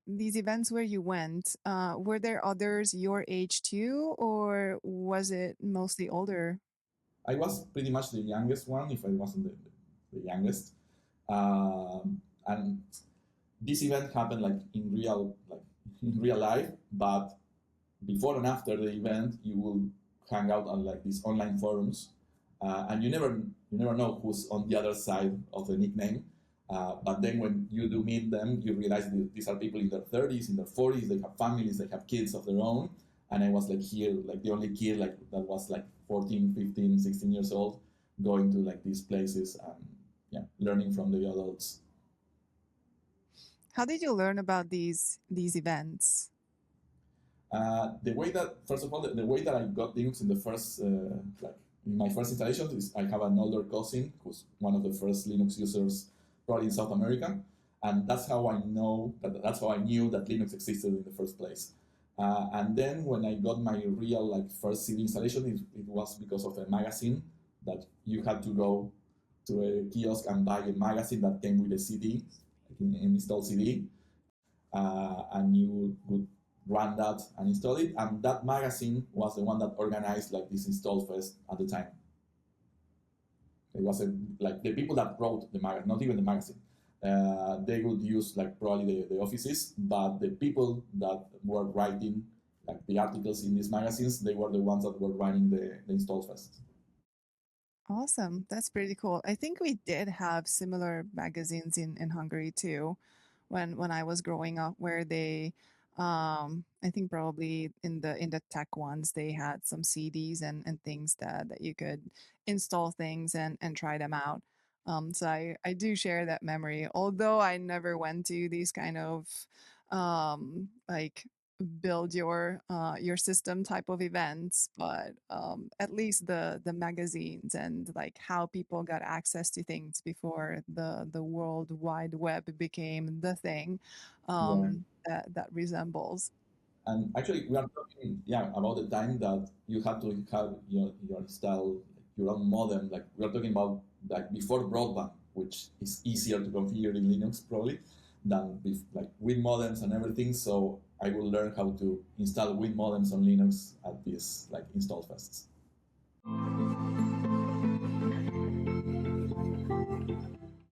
these events where you went, were there others your age too, or was it mostly older? I was pretty much the youngest one, if I wasn't the youngest. And this event happened like in real life, but before and after the event, you will hang out on like these online forums, and you never know who's on the other side of the nickname. But then when you do meet them, you realize these are people in their 30s, in their 40s. They have families, they have kids of their own. And I was like here, like the only kid like that was like 14, 15, 16 years old, going to like these places and yeah, learning from the adults. How did you learn about these events? The way that, first of all, the way that I got Linux in the first, like in my first installation is I have an older cousin who's one of the first Linux users probably in South America, and that's how I know that's how I knew that Linux existed in the first place. And then when I got my real like first CD installation, it was because of a magazine that you had to go to a kiosk and buy a magazine that came with a CD, like an installed CD, and you would run that and install it. And that magazine was the one that organized like this install fest at the time. It wasn't like the people that wrote the magazine, not even the magazine. They would use like probably the offices, but the people that were writing like the articles in these magazines, they were the ones that were running the install fest. Awesome. That's pretty cool. I think we did have similar magazines in Hungary too when I was growing up where they I think probably in the tech ones they had some CDs and things that you could install things and try them out. So I do share that memory. Although I never went to these kind of like build your system type of events, but at least the magazines and like how people got access to things before the world wide web became the thing Yeah. that resembles. And actually, we are talking, yeah, about the time that you had to have your install your own modem. Like we are talking about like before broadband, which is easier to configure in Linux probably than like with modems and everything. So I will learn how to install with modems on Linux at these like install fests.